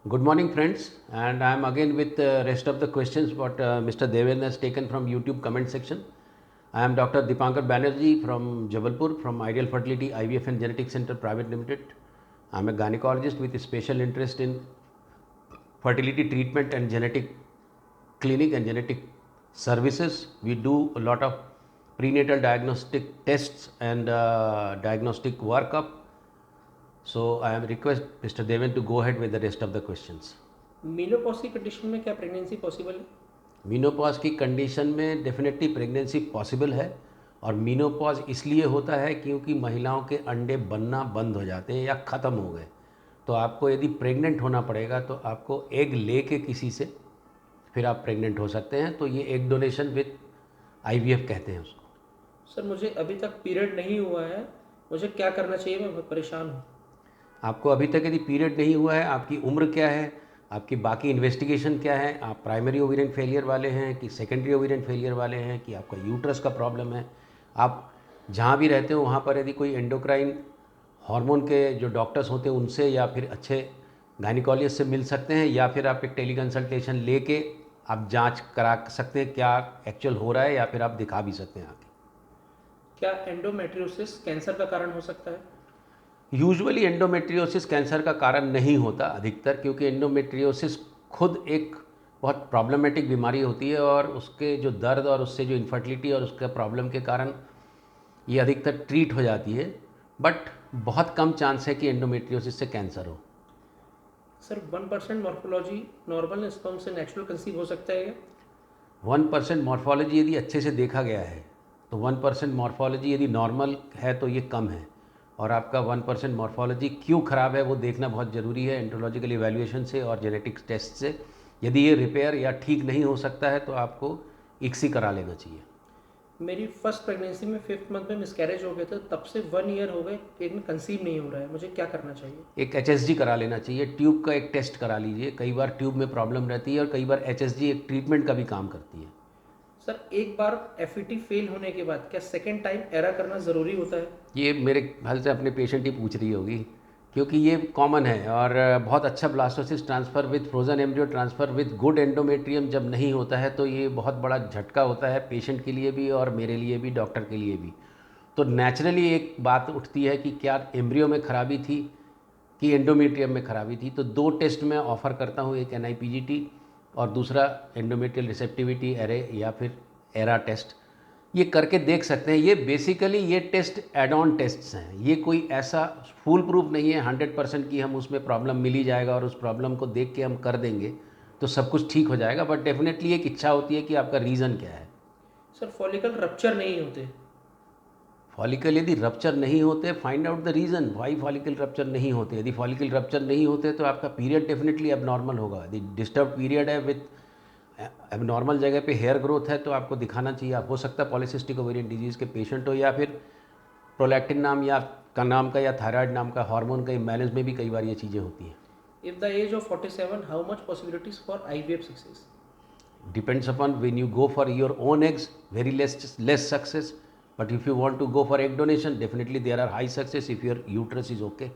Good morning, friends, and I am again with the rest of the questions what Mr. Deven has taken from YouTube comment section. I am Dr. Dipankar Banerjee from Jabalpur from Ideal Fertility IVF and Genetics Center Private Limited. I am a gynecologist with a special interest in fertility treatment and genetic clinic and genetic services. We do a lot of prenatal diagnostic tests and diagnostic workup. So I am request Mr. Deven to go ahead with the rest of the questions. Menopause की condition में क्या pregnancy possible है? Menopause की condition में definitely pregnancy possible है और menopause इसलिए होता है क्योंकि महिलाओं के अंडे बनना बंद हो जाते हैं या ख़त्म हो गए। तो आपको यदि प्रेग्नेंट होना पड़ेगा तो आपको एग लेके किसी से फिर आप प्रेग्नेंट हो सकते हैं। तो ये एग डोनेशन विथ आईवीएफ कहते हैं उसको। सर मुझे अभी तक पीरियड नहीं हुआ है, मुझे क्या करना चाहिए? मैं बहुत परेशान हूँ। आपको अभी तक यदि पीरियड नहीं हुआ है, आपकी उम्र क्या है, आपकी बाकी इन्वेस्टिगेशन क्या है, आप प्राइमरी ओवेरियन फेलियर वाले हैं कि सेकेंडरी ओवेरियन फेलियर वाले हैं कि आपका यूट्रस का प्रॉब्लम है, आप जहाँ भी रहते हो वहाँ पर यदि कोई एंडोक्राइन हार्मोन के जो डॉक्टर्स होते हैं उनसे या फिर अच्छे गायनिकोलॉजिस्ट से मिल सकते हैं या फिर आप एक टेली कंसल्टेशन लेके आप जांच करा सकते हैं क्या एक्चुअल हो रहा है या फिर आप दिखा भी सकते हैं आके। क्या एंडोमेट्रियोसिस कैंसर का कारण हो सकता है? यूजुअली एंडोमेट्रियोसिस कैंसर का कारण नहीं होता अधिकतर, क्योंकि एंडोमेट्रियोसिस खुद एक बहुत प्रॉब्लमेटिक बीमारी होती है और उसके जो दर्द और उससे जो इनफर्टिलिटी और उसके प्रॉब्लम के कारण ये अधिकतर ट्रीट हो जाती है। बट बहुत कम चांस है कि एंडोमेट्रियोसिस से कैंसर हो। सर 1% मॉर्फोलॉजी नॉर्मल स्पर्म से नेचुरल कंसीव हो सकता है क्या? 1% मॉर्फोलॉजी यदि अच्छे से देखा गया है तो 1% मॉर्फोलॉजी यदि नॉर्मल है तो ये कम है, और आपका 1% मॉर्फोलॉजी क्यों ख़राब है वो देखना बहुत ज़रूरी है एंट्रोलॉजिकल इवैल्यूएशन से और जेनेटिक्स टेस्ट से। यदि ये रिपेयर या ठीक नहीं हो सकता है तो आपको इक्सी करा लेना चाहिए। मेरी फर्स्ट प्रेगनेंसी में 5th मंथ में मिसकैरेज हो गया था, तब से 1 ईयर हो गए लेकिन कंसीव नहीं हो रहा है, मुझे क्या करना चाहिए? एक एचएसजी करा लेना चाहिए, ट्यूब का एक टेस्ट करा लीजिए। कई बार ट्यूब में प्रॉब्लम रहती है और कई बार एचएसजी एक ट्रीटमेंट का भी काम करती है। सर एक बार एफईटी फेल होने के बाद क्या सेकेंड टाइम एरा करना ज़रूरी होता है? ये मेरे ख्याल से अपने पेशेंट ही पूछ रही होगी, क्योंकि ये कॉमन है। और बहुत अच्छा blastocyst transfer with frozen embryo transfer with good endometrium जब नहीं होता है तो ये बहुत बड़ा झटका होता है पेशेंट के लिए भी और मेरे लिए भी, डॉक्टर के लिए भी। तो नेचुरली एक बात उठती है कि क्या एम्ब्रियो में खराबी थी कि एंडोमेट्रियम में खराबी थी। तो दो टेस्ट मैं ऑफ़र करता हूँ, एक NIPGT और दूसरा एंडोमेट्रियल रिसेप्टिविटी एरे या फिर एरा टेस्ट। ये करके देख सकते हैं। ये बेसिकली ये टेस्ट एड ऑन टेस्ट्स हैं, ये कोई ऐसा फूल प्रूफ नहीं है 100% कि हम उसमें प्रॉब्लम मिल ही जाएगा और उस प्रॉब्लम को देख के हम कर देंगे तो सब कुछ ठीक हो जाएगा। बट डेफिनेटली एक इच्छा होती है कि आपका रीज़न क्या है। सर फॉलिकल रप्चर नहीं होते? फॉलिकल यदि रप्चर नहीं होते, find out the reason why follicle rupture नहीं होते। यदि फॉलिकल रप्चर नहीं होते तो आपका पीरियड डेफिनेटली एबनॉर्मल होगा। यदि डिस्टर्ब पीरियड है विथ एबनॉर्मल जगह पे हेयर ग्रोथ है तो आपको दिखाना चाहिए। आप हो सकता है पॉलीसिस्टिक ओवेरियन डिजीज़ के पेशेंट हो या फिर प्रोलैक्टिन नाम या का नाम का या थायराइड नाम का हार्मोन का इम्बैलेंस में भी कई बार ये चीज़ें होती हैं। If the age of 47 how much possibilities for IVF success? Depends upon when you go for your own eggs, very less success. But if you want to go for egg donation, definitely there are high success if your uterus is okay.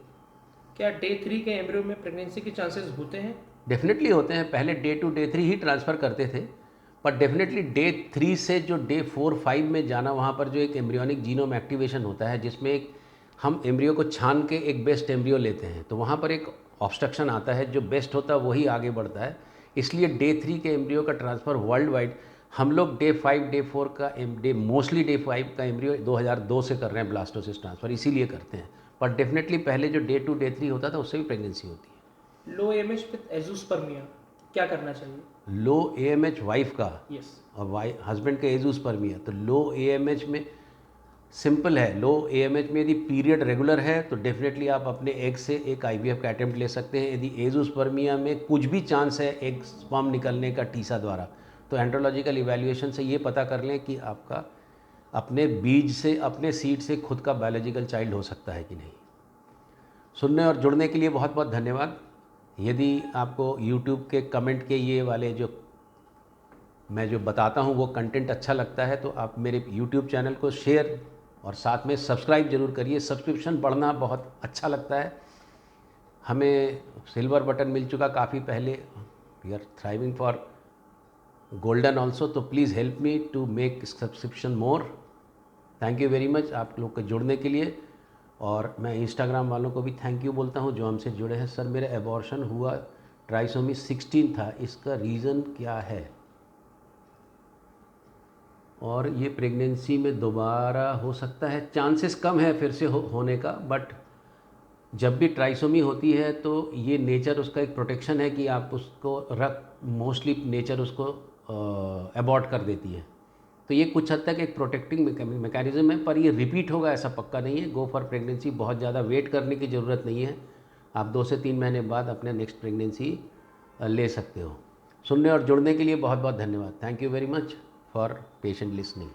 क्या day 3 के embryo में pregnancy के chances होते हैं? Definitely होते हैं। पहले day 2 day 3 ही transfer करते थे, पर डेफिनेटली डे 3 से जो डे 4 5 में जाना, वहाँ पर जो एक एम्ब्रियोनिक जीनोम एक्टिवेशन होता है जिसमें एक हम एम्ब्रियो को छान के एक बेस्ट एम्ब्रियो लेते हैं, तो वहाँ पर एक ऑब्स्ट्रक्शन आता है। जो बेस्ट होता है वही आगे बढ़ता है। इसलिए डे 3 के एम्ब्रियो का ट्रांसफ़र वर्ल्ड वाइड हम लोग डे 5 डे 4 का मोस्टली डे 5 का एम्ब्रियो 2002 से कर रहे हैं ब्लास्टोसिस ट्रांसफ़र, इसीलिए करते हैं। पर डेफिनेटली पहले जो डे 2 डे 3 होता था उससे भी प्रेगनेंसी होती है। लो एमएच विद एजोस्पर्मिया क्या करना चाहिए? लो AMH वाइफ का यस। और हस्बैंड का एजोस्पर्मिया, तो लो AMH में सिंपल है। लो AMH में यदि पीरियड रेगुलर है तो डेफिनेटली आप अपने एग से एक IVF का अटेम्प्ट ले सकते हैं। यदि एजोस्पर्मिया में कुछ भी चांस है एक स्पर्म निकलने का टीसा द्वारा, तो एंड्रोलॉजिकल इवैल्यूएशन से ये पता कर लें कि आपका अपने बीज से, अपने सीड से खुद का बायोलॉजिकल चाइल्ड हो सकता है कि नहीं। सुनने और जुड़ने के लिए बहुत बहुत धन्यवाद। यदि आपको YouTube के कमेंट के ये वाले जो मैं जो बताता हूँ वो कंटेंट अच्छा लगता है तो आप मेरे YouTube चैनल को शेयर और साथ में सब्सक्राइब जरूर करिए। सब्सक्रिप्शन बढ़ना बहुत अच्छा लगता है। हमें सिल्वर बटन मिल चुका काफ़ी पहले, we are thriving for golden also, तो please help me to make subscription more. Thank you very much आप लोग के जुड़ने के लिए। और मैं इंस्टाग्राम वालों को भी थैंक यू बोलता हूँ जो हमसे जुड़े हैं। सर मेरा एबॉर्शन हुआ, ट्राइसोमी 16 था, इसका रीज़न क्या है? और ये प्रेगनेंसी में दोबारा हो सकता है, चांसेस कम है फिर से होने का, बट जब भी ट्राइसोमी होती है तो ये नेचर उसका एक प्रोटेक्शन है कि आप उसको मोस्टली नेचर उसको अबॉर्ट कर देती है। तो ये कुछ हद तक एक प्रोटेक्टिंग मैकेनिज्म है, पर ये रिपीट होगा ऐसा पक्का नहीं है। गो फॉर प्रेगनेंसी, बहुत ज़्यादा वेट करने की ज़रूरत नहीं है। आप 2 से 3 महीने बाद अपने नेक्स्ट प्रेगनेंसी ले सकते हो। सुनने और जुड़ने के लिए बहुत बहुत धन्यवाद। Thank you very much for patient listening.